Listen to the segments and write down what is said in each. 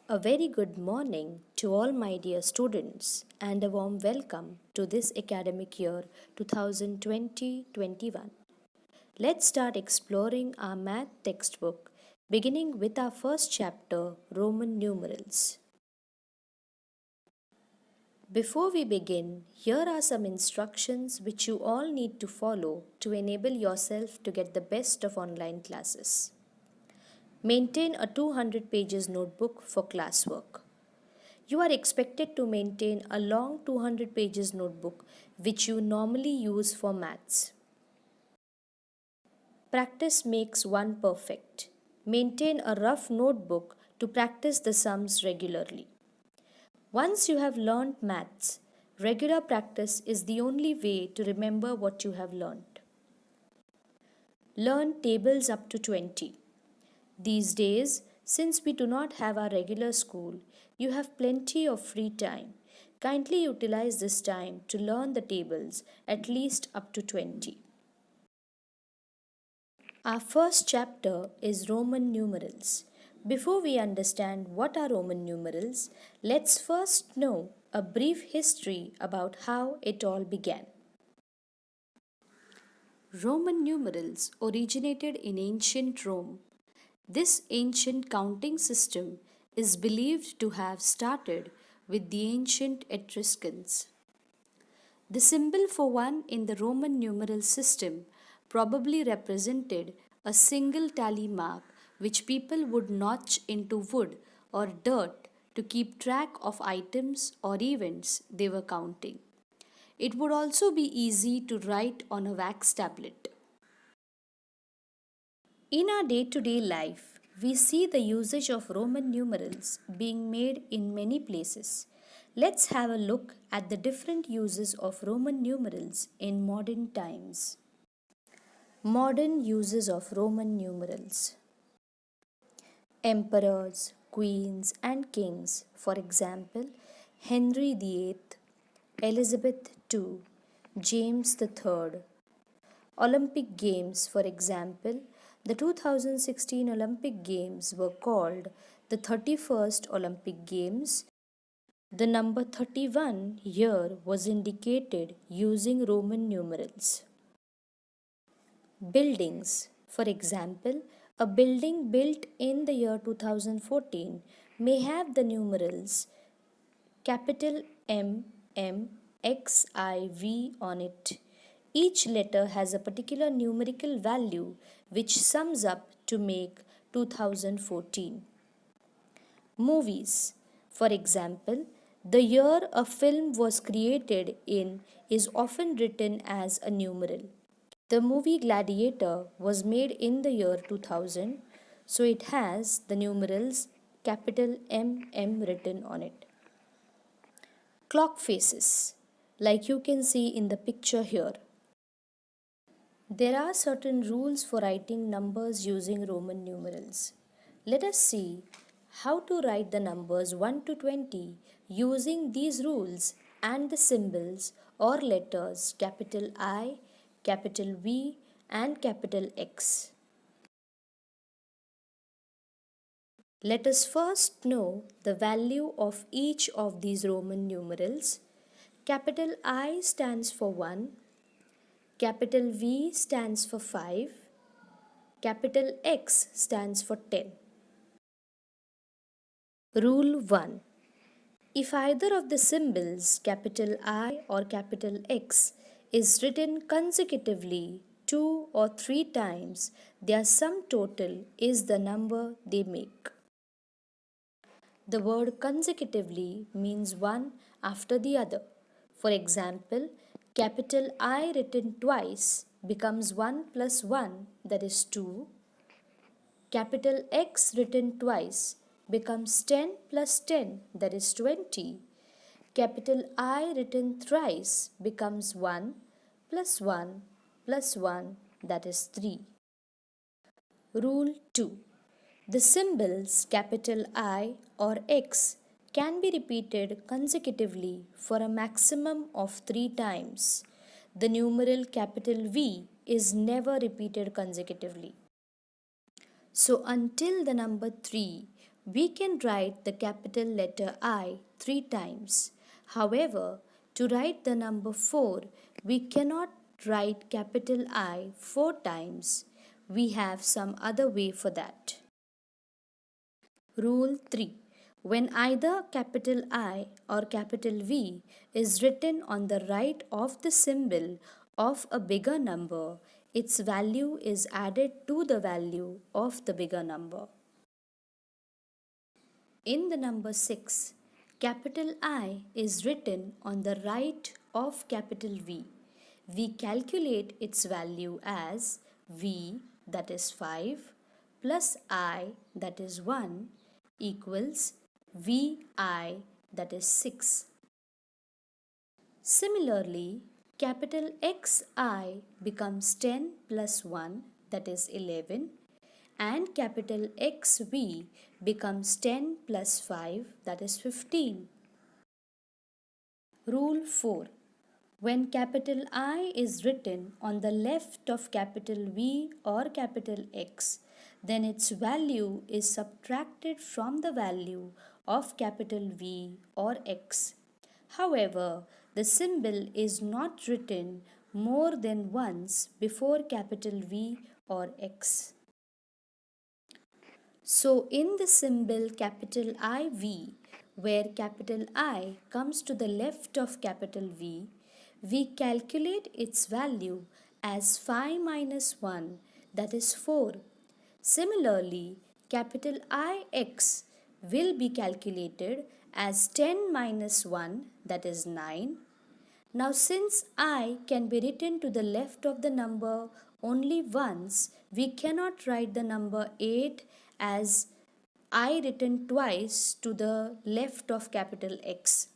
A very good morning to all my dear students and a warm welcome to this academic year 2020-21. Let's start exploring our math textbook beginning with our first chapter, Roman numerals. Before we begin, here are some instructions which you all need to follow to enable yourself to get the best of online classes. Maintain a 200 pages notebook for classwork. You are expected to maintain a long 200 pages notebook which you normally use for maths. Practice makes one perfect. Maintain a rough notebook to practice the sums regularly. Once you have learned maths, regular practice is the only way to remember what you have learned. Learn tables up to 20. These days, since we do not have our regular school, you have plenty of free time. Kindly utilize this time to learn the tables at least up to 20. Our first chapter is Roman numerals. Before we understand what are Roman numerals, let's first know a brief history about how it all began. Roman numerals originated in ancient Rome. This ancient counting system is believed to have started with the ancient Etruscans. The symbol for 1 in the Roman numeral system probably represented a single tally mark which people would notch into wood or dirt to keep track of items or events they were counting. It would also be easy to write on a wax tablet. In our day to day life, we see the usage of Roman numerals being made in many places. Let's have a look at the different uses of Roman numerals in modern times. Modern uses of Roman numerals: emperors, queens, and kings, for example, Henry VIII, Elizabeth II, James III. Olympic Games, for example, the 2016 Olympic Games were called the 31st Olympic Games. The number 31 here was indicated using Roman numerals. Buildings, for example, a building built in the year 2014 may have the numerals capital M, M, X, I, V on it. Each letter has a particular numerical value which sums up to make 2014. Movies. For example, the year a film was created in is often written as a numeral. The movie Gladiator was made in the year 2000, so it has the numerals capital MM written on it. Clock faces, like you can see in the picture here. There are certain rules for writing numbers using Roman numerals. Let us see how to write the numbers 1 to 20 using these rules and the symbols or letters capital I, capital V, and capital X. Let us first know the value of each of these Roman numerals. Capital I stands for 1, capital V stands for 5, capital X stands for 10. Rule 1. If either of the symbols capital I or capital X is written consecutively 2 or 3 times, their sum total is the number they make. The word consecutively means one after the other. For example, capital I written twice becomes 1 plus 1, that is 2. Capital X written twice becomes 10 plus 10, that is 20. Capital I written thrice becomes 1 plus 1 plus 1, that is 3. Rule 2. The symbols capital I or X can be repeated consecutively for a maximum of 3 times. The numeral capital V is never repeated consecutively. So until the number 3, We can write the capital letter I 3 times. However, to write the number 4, we cannot write capital I 4 times. We have some other way for that. Rule 3. When either capital I or capital V is written on the right of the symbol of a bigger number, its value is added to the value of the bigger number. In the number 6, capital I is written on the right of capital V. We calculate its value as V, that is 5, plus I, that is 1, equals VI, that is 6. Similarly, capital XI becomes 10 plus 1, that is 11, and capital XV becomes 10 plus 5, that is 15. Rule 4. When capital I is written on the left of capital V or capital X, then its value is subtracted from the value of capital V or X. However, the symbol is not written more than once before capital V or X. So, in the symbol capital IV, where capital I comes to the left of capital V, we calculate its value as 5 minus 1, that is 4. Similarly, capital IX will be calculated as 10 minus 1, that is 9. Now, since I can be written to the left of the number only once, we cannot write the number 8 as I written twice to the left of capital X.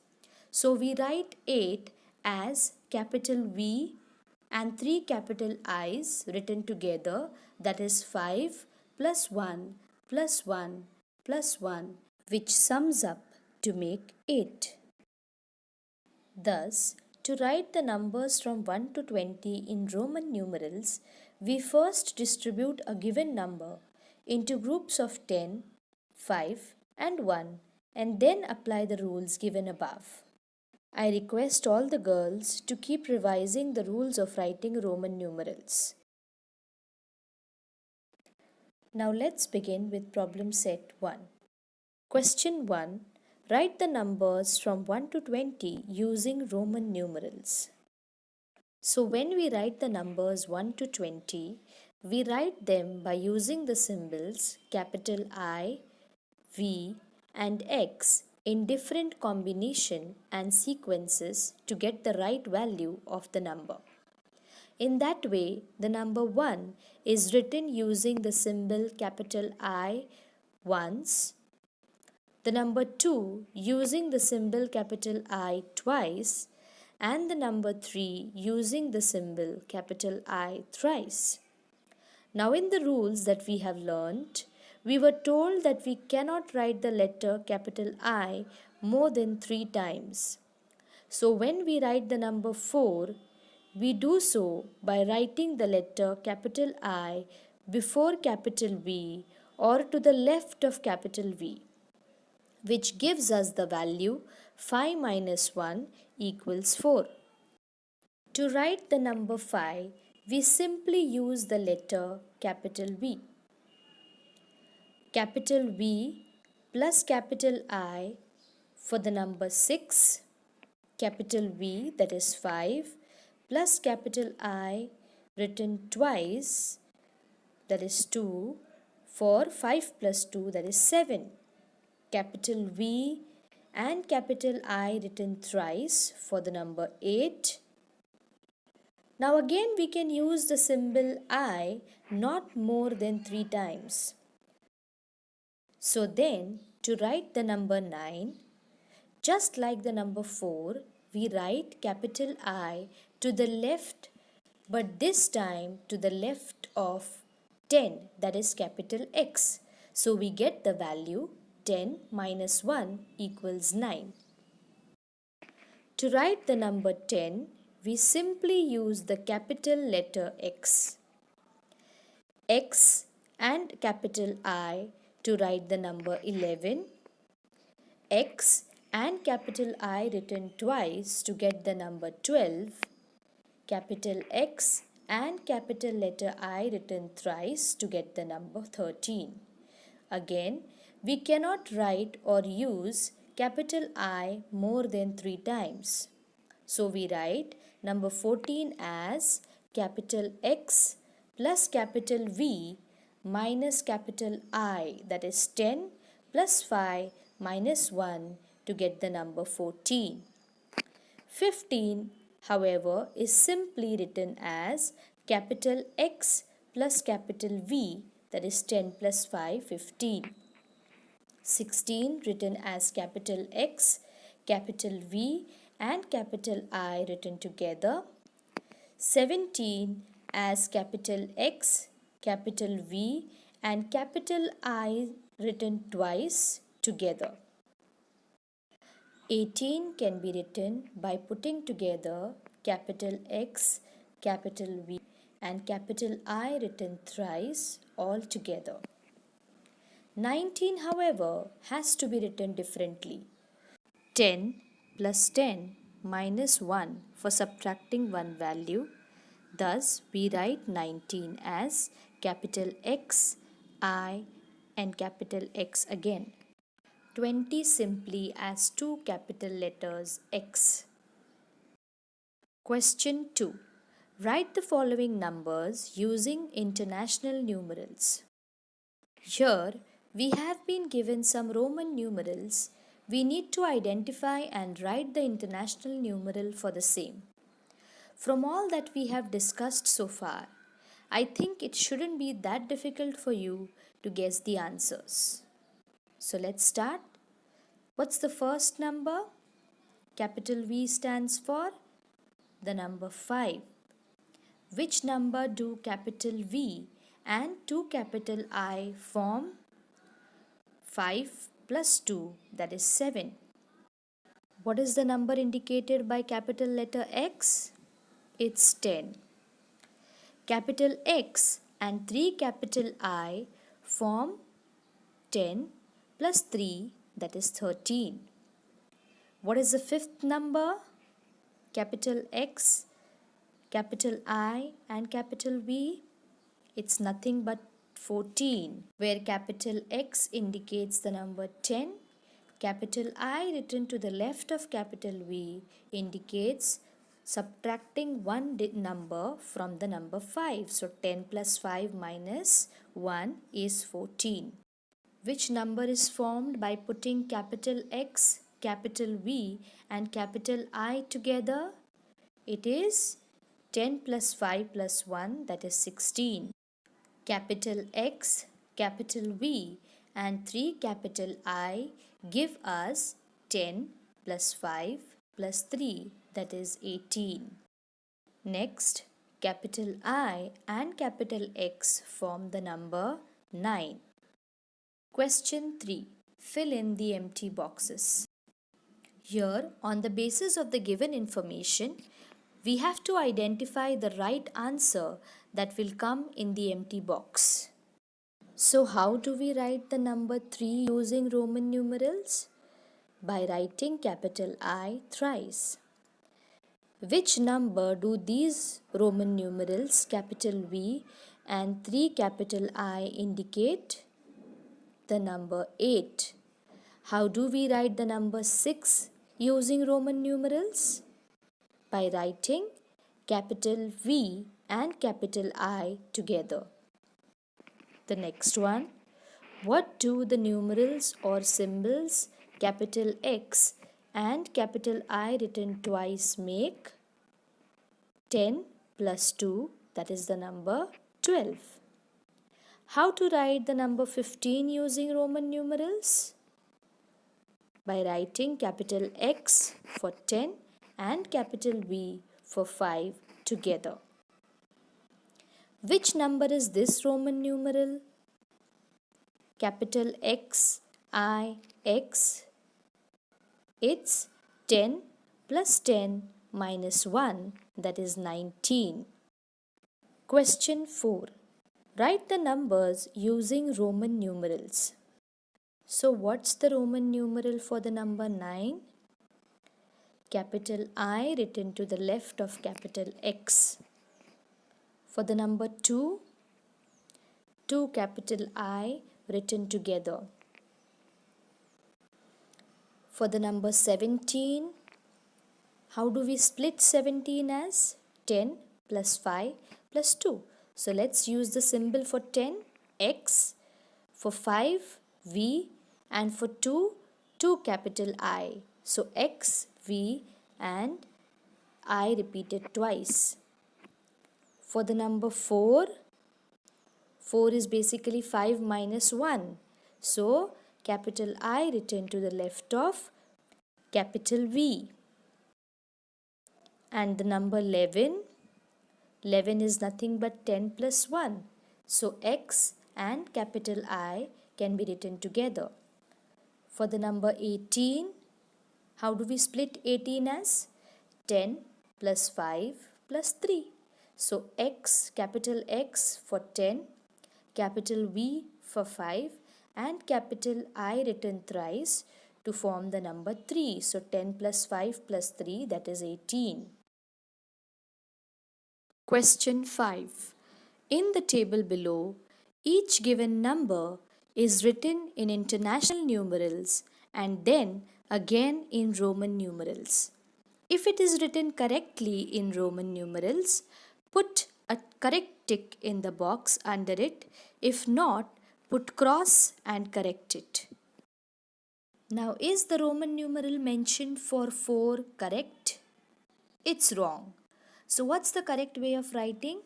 So, we write 8 as capital V and 3 capital I's written together, that is 5 plus 1 plus 1 plus 1, which sums up to make 8. Thus, to write the numbers from 1 to 20 in Roman numerals, we first distribute a given number into groups of 10, 5, and 1, and then apply the rules given above. I request all the girls to keep revising the rules of writing Roman numerals. Now let's begin with problem set 1. Question 1. Write the numbers from 1 to 20 using Roman numerals. So when we write the numbers 1 to 20, we write them by using the symbols capital I, V, and X in different combination and sequences to get the right value of the number. In that way, the number 1 is written using the symbol capital I once, the number 2 using the symbol capital I twice, and the number 3 using the symbol capital I thrice. Now in the rules that we have learnt, we were told that we cannot write the letter capital I more than 3 times. So when we write the number 4, we do so by writing the letter capital I before capital V or to the left of capital V, which gives us the value 5 minus 1 equals 4. To write the number 5, we simply use the letter capital V. Capital V plus capital I for the number 6, capital V, that is 5, plus capital I written twice, that is 2, for 5 plus 2, that is 7. Capital V and capital I written thrice for the number 8. Now again we can use the symbol I not more than 3 times. So then, to write the number 9, just like the number 4, we write capital I to the left, but this time to the left of 10, that is capital X. So we get the value 10 minus 1 equals 9. To write the number 10, we simply use the capital letter X. X and capital I to write the number 11, X and capital I written twice to get the number 12, capital X and capital letter I written thrice to get the number 13. Again, we cannot write or use capital I more than 3 times. So we write number 14 as capital X plus capital V minus capital I, that is 10 plus 5 minus 1 to get the number 14. 15, however, is simply written as capital X plus capital V, that is 10 plus 5, 15. 16 written as capital X, capital V and capital I written together. 17 as capital X, capital V and capital I written twice together. 18 can be written by putting together capital X, capital V and capital I written thrice all together. 19, however, has to be written differently. 10 plus 10 minus 1 for subtracting one value. Thus, we write 19 as capital X, I and capital X again. 20 simply as two capital letters X. Question 2. Write the following numbers using international numerals. Here, we have been given some Roman numerals. We need to identify and write the international numeral for the same. From all that we have discussed so far, I think it shouldn't be that difficult for you to guess the answers. So let's start. What's the first number? Capital V stands for the number 5. Which number do capital V and 2 capital I form? 5 plus 2, that is 7. What is the number indicated by capital letter X? It's 10. Capital X and 3 capital I form 10 plus 3, that is 13. What is the fifth number? Capital X, capital I and capital V? It's nothing but 14, where capital X indicates the number 10, capital I written to the left of capital V indicates subtracting one number from the number 5. So 10 plus 5 minus 1 is 14. Which number is formed by putting capital X, capital V and capital I together? It is 10 plus 5 plus 1, that is 16. Capital X, capital V and 3 capital I give us 10 plus 5 plus 3, that is 18. Next, capital I and capital X form the number 9. Question 3. Fill in the empty boxes. Here, on the basis of the given information, we have to identify the right answer that will come in the empty box. So how do we write the number 3 using Roman numerals? By writing capital I thrice. Which number do these Roman numerals capital V and 3 capital I indicate? The number 8. How do we write the number 6 using Roman numerals? By writing capital V and capital I together. The next one. What do the numerals or symbols capital X and capital I written twice make? 10 plus 2, that is the number 12. How to write the number 15 using Roman numerals? By writing capital X for 10 and capital V for 5 together. Which number is this Roman numeral? Capital X, I, X. It's 10 plus 10 minus 1, that is 19. Question 4. Write the numbers using Roman numerals. So what's the Roman numeral for the number 9? Capital I written to the left of capital X. For the number 2, 2 capital I written together. For the number 17, how do we split 17 as? 10 plus 5 plus 2. So let's use the symbol for 10, X, for 5, V, and for 2, 2 capital I. So X, V, and I repeated twice. For the number 4, 4 is basically 5 minus 1. So capital I written to the left of capital V. And the number 11, 11 is nothing but 10 plus 1. So X and capital I can be written together. For the number 18, how do we split 18 as? 10 plus 5 plus 3. So X, capital X for 10, capital V for 5, and capital I written thrice to form the number 3. So 10 plus 5 plus 3, that is 18. Question 5. In the table below, each given number is written in international numerals and then again in Roman numerals. If it is written correctly in Roman numerals, put a correct tick in the box under it. If not, put cross and correct it. Now, is the Roman numeral mentioned for 4 correct? It's wrong. So, what's the correct way of writing?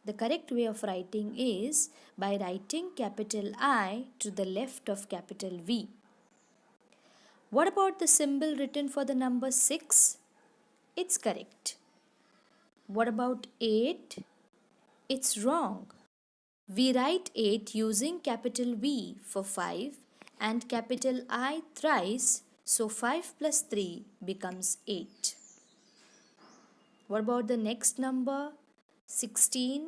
The correct way of writing is by writing capital I to the left of capital V. What about the symbol written for the number 6? It's correct. What about 8? It's wrong. We write 8 using capital V for 5 and capital I thrice, so 5 plus 3 becomes 8. What about the next number? 16?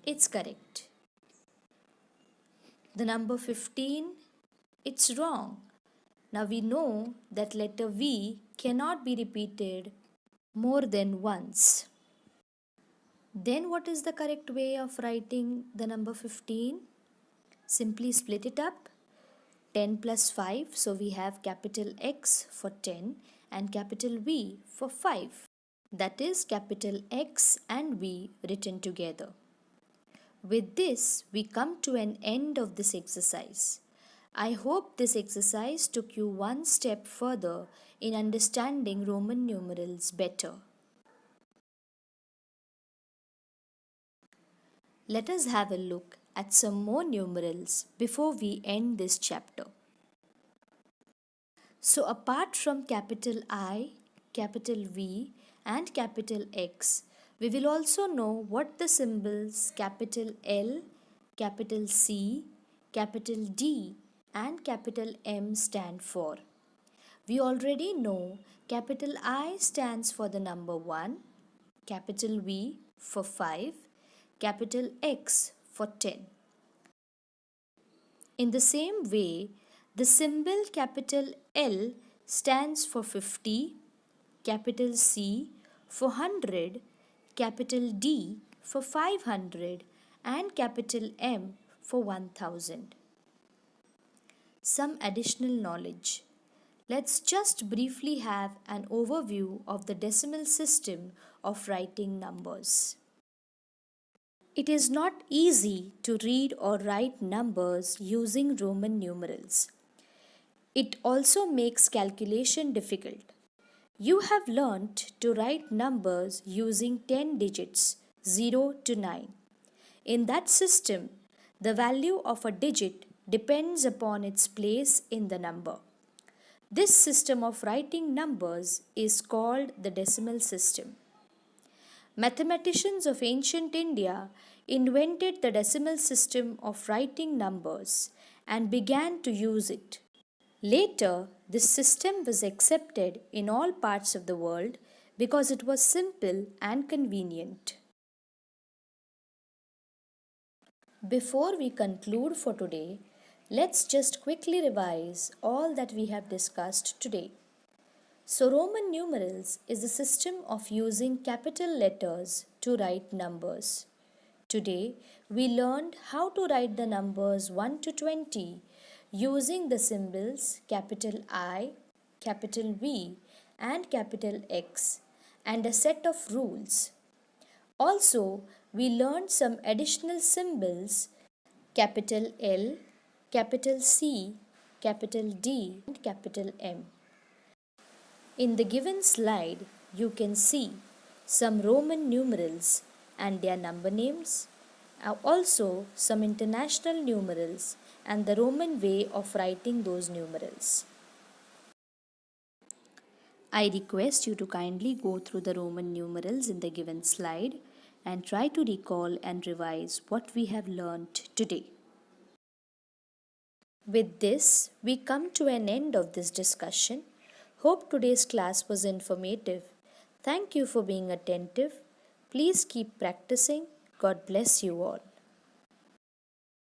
It's correct. The number 15? It's wrong. Now we know that letter V cannot be repeated more than once. Then what is the correct way of writing the number 15? Simply split it up. 10 plus 5, so we have capital X for 10 and capital V for 5. That is capital X and V written together. With this, we come to an end of this exercise. I hope this exercise took you one step further in understanding Roman numerals better. Let us have a look at some more numerals before we end this chapter. So apart from capital I, capital V and capital X, we will also know what the symbols capital L, capital C, capital D and capital M stand for. We already know capital I stands for the number 1, capital V for 5, capital X for 10. In the same way, the symbol capital L stands for 50, capital C for 100, capital D for 500 and capital M for 1000. Some additional knowledge. Let's just briefly have an overview of the decimal system of writing numbers. It is not easy to read or write numbers using Roman numerals. It also makes calculation difficult. You have learnt to write numbers using 10 digits 0 to 9. In that system, the value of a digit depends upon its place in the number. This system of writing numbers is called the decimal system. Mathematicians of ancient India invented the decimal system of writing numbers and began to use it. Later, this system was accepted in all parts of the world because it was simple and convenient. Before we conclude for today, Let's just quickly revise all that we have discussed today. So, Roman numerals is a system of using capital letters to write numbers. Today, we learned how to write the numbers 1 to 20 using the symbols capital I, capital V, and capital X, and a set of rules. Also, we learned some additional symbols capital L, capital C, capital D, and capital M. In the given slide, you can see some Roman numerals and their number names, also some international numerals and the Roman way of writing those numerals. I request you to kindly go through the Roman numerals in the given slide and try to recall and revise what we have learnt today. With this, we come to an end of this discussion. Hope today's class was informative. Thank you for being attentive. Please keep practicing. God bless you all.